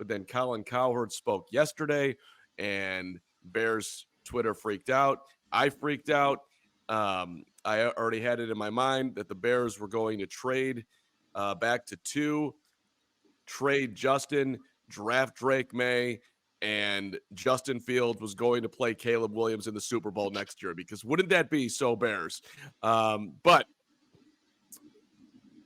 But then Colin Cowherd spoke yesterday, and Bears Twitter freaked out. I freaked out. I already had it in my mind that the Bears were going to trade back to 2, trade Justin, draft Drake May, and Justin Fields was going to play Caleb Williams in the Super Bowl next year, because wouldn't that be so Bears? But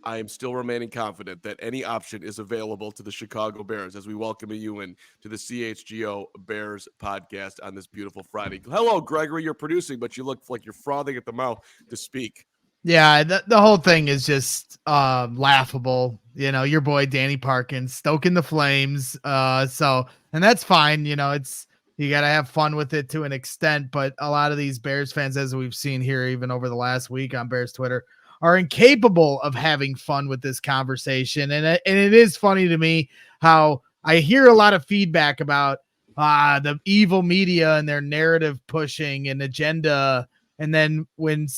I am still remaining confident that any option is available to the Chicago Bears as we welcome you in to the CHGO Bears podcast on this beautiful Friday. Hello, Gregory. You're producing, but you look like you're frothing at the mouth to speak. Yeah, the whole thing is just laughable. You know, your boy Danny Parkins stoking the flames. And that's fine. You know, you got to have fun with it to an extent. But a lot of these Bears fans, as we've seen here, even over the last week on Bears Twitter, are incapable of having fun with this conversation. And it is funny to me how I hear a lot of feedback about the evil media and their narrative pushing and agenda. And then when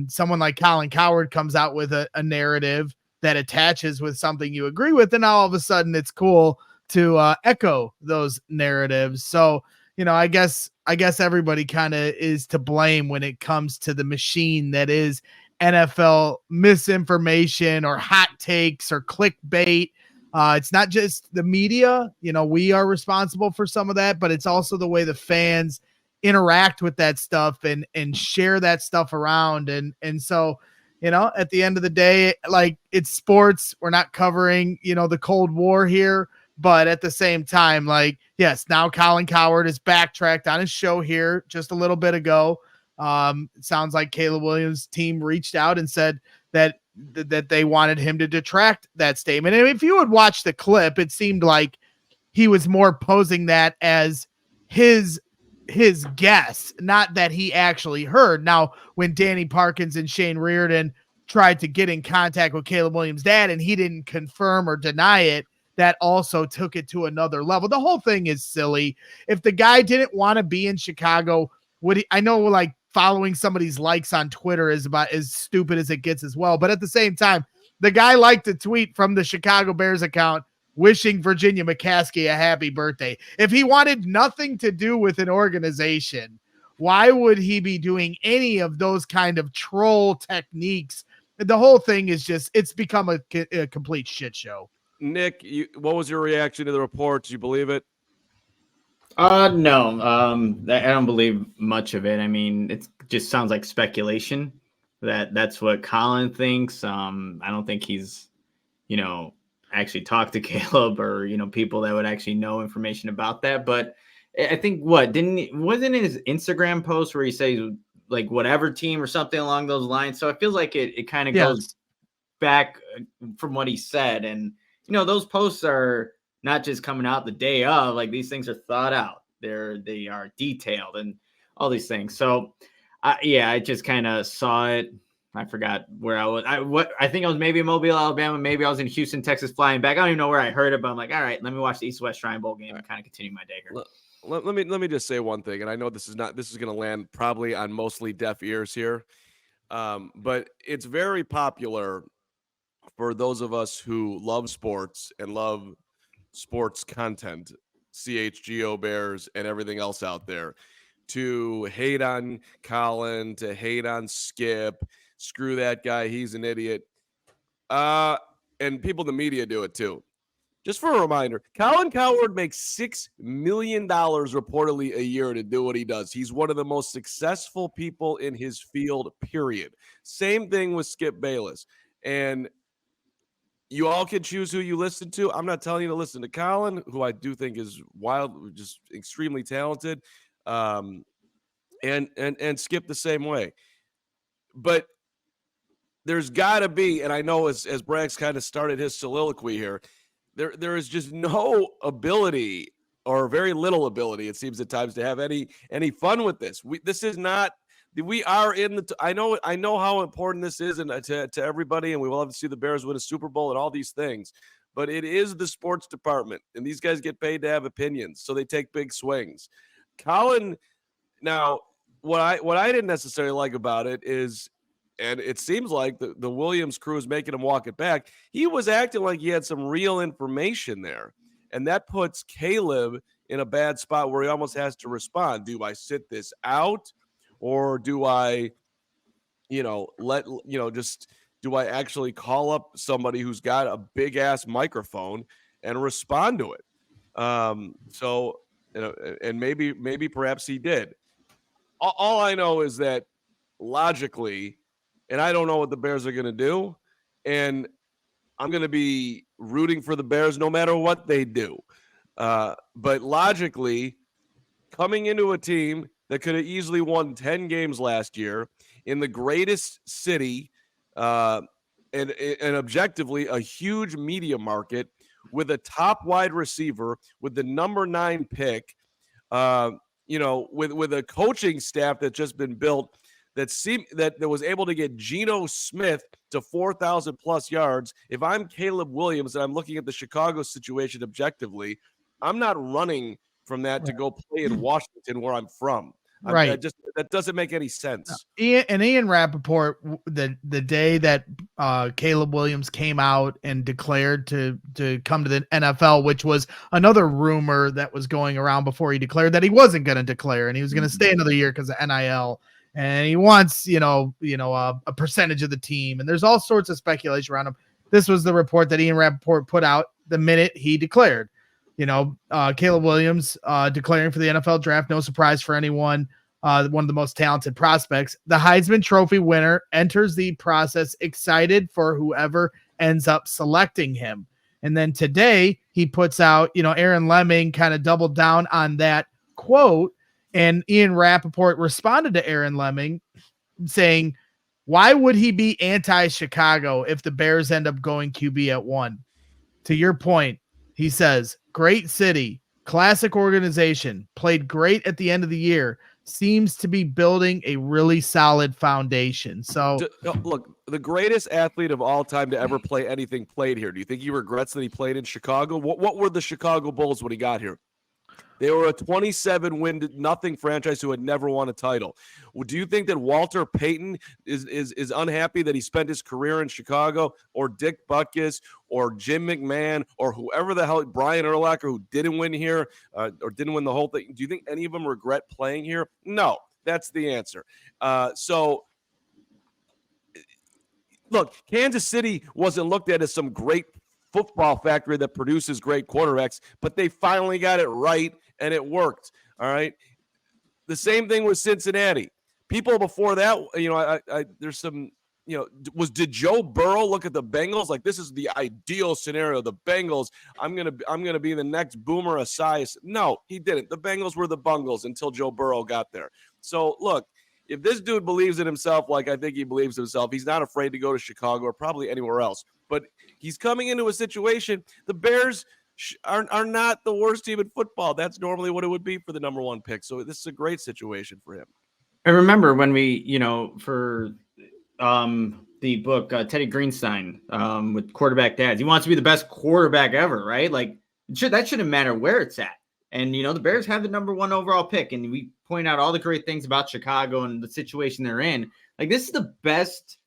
someone like Colin Cowherd comes out with a narrative that attaches with something you agree with, then all of a sudden it's cool to echo those narratives. So, you know, I guess everybody kind of is to blame when it comes to the machine that is NFL misinformation or hot takes or clickbait. It's not just the media. You know, we are responsible for some of that, but it's also the way the fans interact with that stuff and share that stuff around. And so, you know, at the end of the day, like, it's sports. We're not covering, you know, the Cold War here, but at the same time, like, yes, now Colin Cowherd is backtracked on his show here just a little bit ago. It sounds like Caleb Williams' team reached out and said that they wanted him to detract that statement. And if you would watch the clip, it seemed like he was more posing that as his guess, not that he actually heard. Now, when Danny Parkins and Shane Reardon tried to get in contact with Caleb Williams' dad and he didn't confirm or deny it, that also took it to another level. The whole thing is silly. If the guy didn't want to be in Chicago, I know, like, following somebody's likes on Twitter is about as stupid as it gets as well. But at the same time, the guy liked a tweet from the Chicago Bears account wishing Virginia McCaskey a happy birthday. If he wanted nothing to do with an organization, why would he be doing any of those kind of troll techniques? The whole thing is just, it's become a complete shit show. Nick, what was your reaction to the report? Did you believe it? No, I don't believe much of it. I mean, it just sounds like speculation that's what Colin thinks. I don't think he's, you know, actually talked to Caleb or, you know, people that would actually know information about that. But I think wasn't his Instagram post where he says like whatever team or something along those lines. So it feels like it kind of goes back from what he said. And, you know, those posts are not just coming out the day of, like, these things are thought out. They are detailed and all these things. So I just kind of saw it. I forgot where I was. I think I was maybe in Mobile, Alabama. Maybe I was in Houston, Texas, flying back. I don't even know where I heard it, but I'm like, all right, let me watch the East-West Shrine Bowl game and kind of continue my day here. Let me just say one thing, and I know this is going to land probably on mostly deaf ears here, but it's very popular for those of us who love sports and love sports content, CHGO Bears and everything else out there, to hate on Colin, to hate on Skip, screw that guy, he's an idiot. And people in the media do it too. Just for a reminder, Colin Cowherd makes $6 million reportedly a year to do what he does. He's one of the most successful people in his field, period. Same thing with Skip Bayless. And you all can choose who you listen to. I'm not telling you to listen to Colin, who I do think is wild, just extremely talented, and Skip the same way. But there's got to be, and I know as Braggs kind of started his soliloquy here, there is just no ability, or very little ability, it seems at times, to have any fun with this. This is not. We are in the. I know how important this is, and to everybody, and we will have to see the Bears win a Super Bowl and all these things. But it is the sports department, and these guys get paid to have opinions, so they take big swings. Colin, now what I didn't necessarily like about it is, and it seems like the Williams crew is making him walk it back. He was acting like he had some real information there, And that puts Caleb in a bad spot where he almost has to respond. Do I sit this out, or do I, do I actually call up somebody who's got a big ass microphone and respond to it? And maybe perhaps he did. All I know is that logically, and I don't know what the Bears are going to do, and I'm going to be rooting for the Bears no matter what they do. But logically, coming into a team that could have easily won 10 games last year in the greatest city, and objectively a huge media market, with a top wide receiver, with the number 9 pick, with a coaching staff that's just been built that was able to get Geno Smith to 4,000 plus yards. If I'm Caleb Williams and I'm looking at the Chicago situation objectively, I'm not running from that to go play in Washington, where I'm from. Right. That doesn't make any sense. Ian Rappaport, the day that Caleb Williams came out and declared to come to the NFL, which was another rumor that was going around before he declared that he wasn't going to declare and he was going to stay another year because of NIL. And he wants, a percentage of the team. And there's all sorts of speculation around him. This was the report that Ian Rappaport put out the minute he declared. Caleb Williams declaring for the NFL draft, no surprise for anyone. One of the most talented prospects. The Heisman Trophy winner enters the process excited for whoever ends up selecting him. And then today he puts out, Aaron Lemming kind of doubled down on that quote. And Ian Rappaport responded to Aaron Lemming saying, why would he be anti-Chicago if the Bears end up going QB at 1? To your point, he says, great city, classic organization, played great at the end of the year, seems to be building a really solid foundation. So look, the greatest athlete of all time to ever play anything played here. Do you think he regrets that he played in Chicago? What were the Chicago Bulls when he got here? They were a 27-win-0 franchise who had never won a title. Well, do you think that Walter Payton is unhappy that he spent his career in Chicago, or Dick Butkus, or Jim McMahon, or whoever the hell, Brian Urlacher, who didn't win here or didn't win the whole thing? Do you think any of them regret playing here? No, that's the answer. So, look, Kansas City wasn't looked at as some great football factory that produces great quarterbacks, but they finally got it right. And it worked. All right. The same thing with Cincinnati. People before that, there's some, did Joe Burrow look at the Bengals like, this is the ideal scenario? The Bengals, I'm gonna be the next Boomer Esiason. No, he didn't. The Bengals were the Bungles until Joe Burrow got there. So look, if this dude believes in himself like I think he believes in himself, he's not afraid to go to Chicago or probably anywhere else. But he's coming into a situation. The Bears are not the worst team in football. That's normally what it would be for the number 1 pick. So this is a great situation for him. I remember when we, for the book Teddy Greenstein with Quarterback Dads, he wants to be the best quarterback ever, right? Like that shouldn't matter where it's at. And, the Bears have the number 1 overall pick. And we point out all the great things about Chicago and the situation they're in. Like, this is the best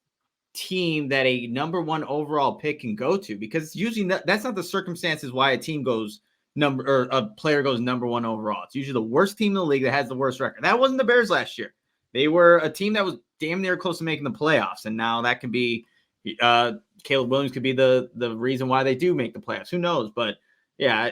team that a number 1 overall pick can go to, because usually that's not the circumstances why a team goes a player goes number 1 overall. It's usually the worst team in the league that has the worst record. That wasn't the Bears last year. They were a team that was damn near close to making the playoffs. And now that could be Caleb Williams could be the reason why they do make the playoffs. Who knows? But yeah,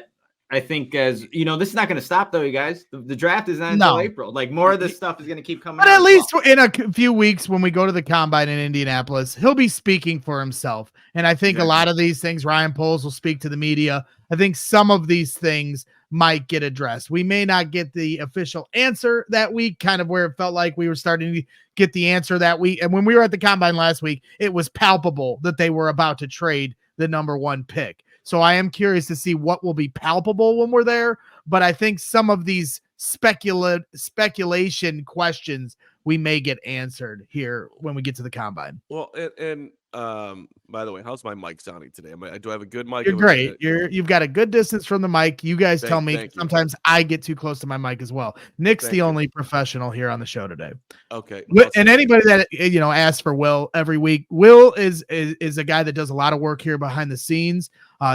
I think this is not going to stop though, you guys. The draft is not until April. Like, more of this stuff is going to keep coming. But at least in a few weeks, when we go to the combine in Indianapolis, he'll be speaking for himself. And I think a lot of these things, Ryan Poles will speak to the media. I think some of these things might get addressed. We may not get the official answer that week, kind of where it felt like we were starting to get the answer that week. And when we were at the combine last week, it was palpable that they were about to trade the number 1 pick. So I am curious to see what will be palpable when we're there. But I think some of these speculation questions we may get answered here when we get to the combine. Well, and by the way, how's my mic sounding today? Do I have a good mic? You're great. You've got a good distance from the mic. You guys tell me. Sometimes I get too close to my mic as well. Nick's the only professional here on the show today. Okay. And anybody that asks for Will every week, Will is a guy that does a lot of work here behind the scenes.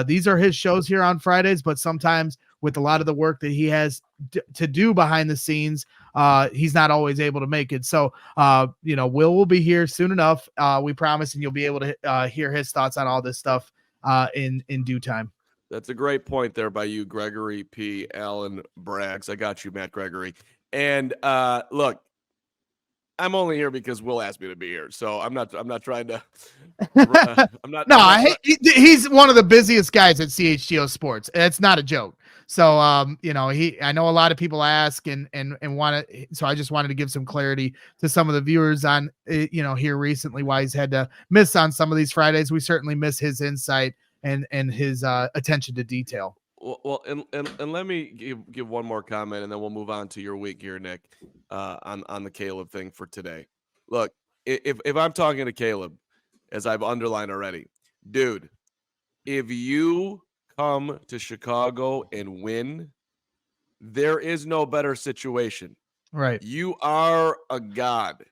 these are his shows here on Fridays, but sometimes with a lot of the work that he has to do behind the scenes, he's not always able to make it. So, Will be here soon enough. We promise, and you'll be able to hear his thoughts on all this stuff in due time. That's a great point there by you, Gregory P. Allen Braggs. I got you, Matt Gregory. And look, I'm only here because Will asked me to be here, so I'm not trying to. He's one of the busiest guys at CHGO Sports. It's not a joke. So, I know a lot of people ask and want to. So I just wanted to give some clarity to some of the viewers on, here recently why he's had to miss on some of these Fridays. We certainly miss his insight and his attention to detail. Well, and let me give one more comment, and then we'll move on to your week here, Nick, on the Caleb thing for today. Look, if I'm talking to Caleb, as I've underlined already, dude, if you come to Chicago and win, there is no better situation. Right. You are a god.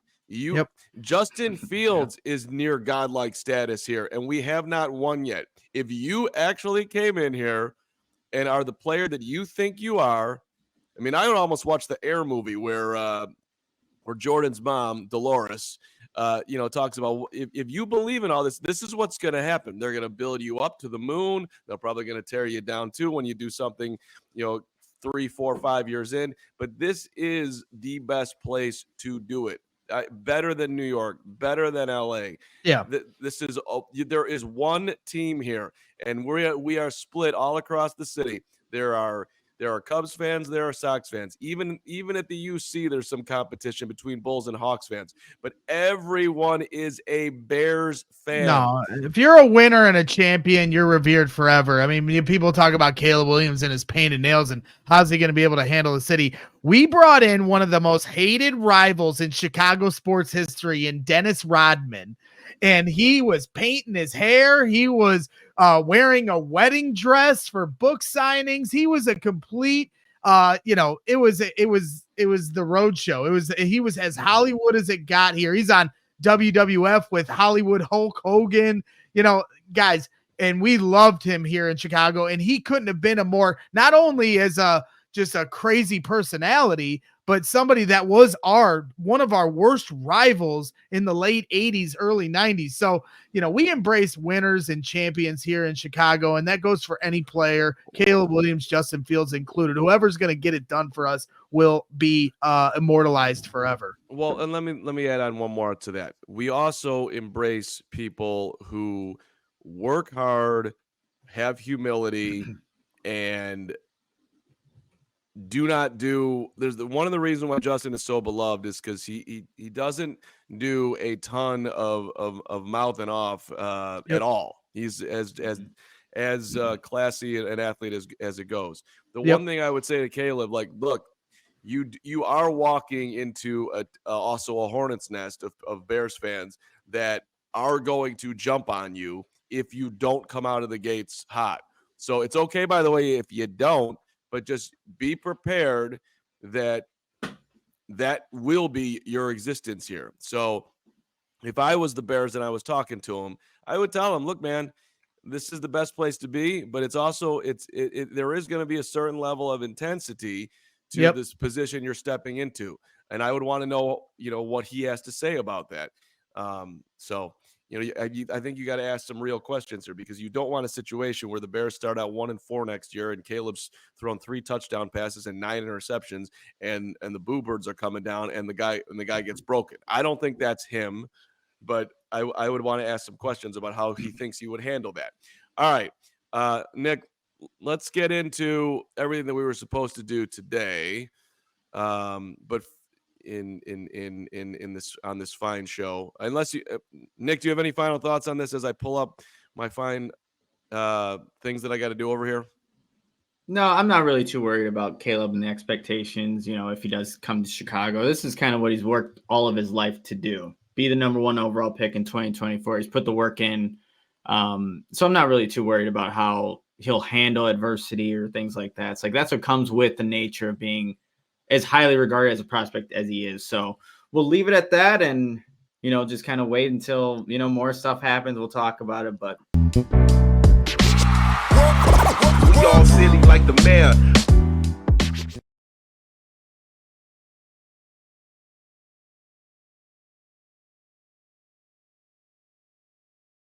Justin Fields is near godlike status here, and we have not won yet. If you actually came in here and are the player that you think you are, I mean, I would almost watch the Air movie where Jordan's mom, Dolores, talks about if you believe in all this, this is what's going to happen. They're going to build you up to the moon. They're probably going to tear you down too when you do something, 3, 4, 5 years in. But this is the best place to do it. Better than New York, better than LA. Yeah. There is one team here, and we are split all across the city. There are Cubs fans, there are Sox fans. Even at the UC, there's some competition between Bulls and Hawks fans. But everyone is a Bears fan. No, if you're a winner and a champion, you're revered forever. I mean, people talk about Caleb Williams and his painted nails and how's he going to be able to handle the city. We brought in one of the most hated rivals in Chicago sports history in Dennis Rodman, and he was painting his hair. He was wearing a wedding dress for book signings. He was a complete, it was the road show. He was as Hollywood as it got here. He's on WWF with Hollywood Hulk Hogan, guys, and we loved him here in Chicago. And he couldn't have been a more, not only as just a crazy personality, but somebody that was one of our worst rivals in the late 80s, early 90s. So, we embrace winners and champions here in Chicago, and that goes for any player, Caleb Williams, Justin Fields included. Whoever's going to get it done for us will be immortalized forever. Well, and let me add on one more to that. We also embrace people who work hard, have humility, and one of the reasons why Justin is so beloved is because he doesn't do a ton of mouthing off at all. He's as classy an athlete as it goes. The one thing I would say to Caleb, look, you are walking into also a hornet's nest of Bears fans that are going to jump on you if you don't come out of the gates hot. So it's okay, by the way, if you don't. But just be prepared that will be your existence here. So if I was the Bears and I was talking to them, I would tell them, look, man, this is the best place to be, but it's also there is going to be a certain level of intensity to this position you're stepping into. And I would want to know, what he has to say about that. I think you got to ask some real questions here, because you don't want a situation where the Bears start out 1-4 next year and Caleb's thrown 3 touchdown passes and 9 interceptions, and the Boo Birds are coming down and the guy gets broken. I don't think that's him, but I would want to ask some questions about how he thinks he would handle that. All right, Nick, let's get into everything that we were supposed to do today. But in this on this fine show, unless you Nick, do you have any final thoughts on this as I pull up my fine things that I got to do over here? No, I'm not really too worried about Caleb and the expectations. If he does come to Chicago, this is kind of what he's worked all of his life to do, be the number 1 overall pick in 2024. He's put the work in. So I'm not really too worried about how he'll handle adversity or things like that. It's that's what comes with the nature of being as highly regarded as a prospect as he is. So we'll leave it at that and, just kind of wait until, more stuff happens. We'll talk about it, but We all silly like the mayor.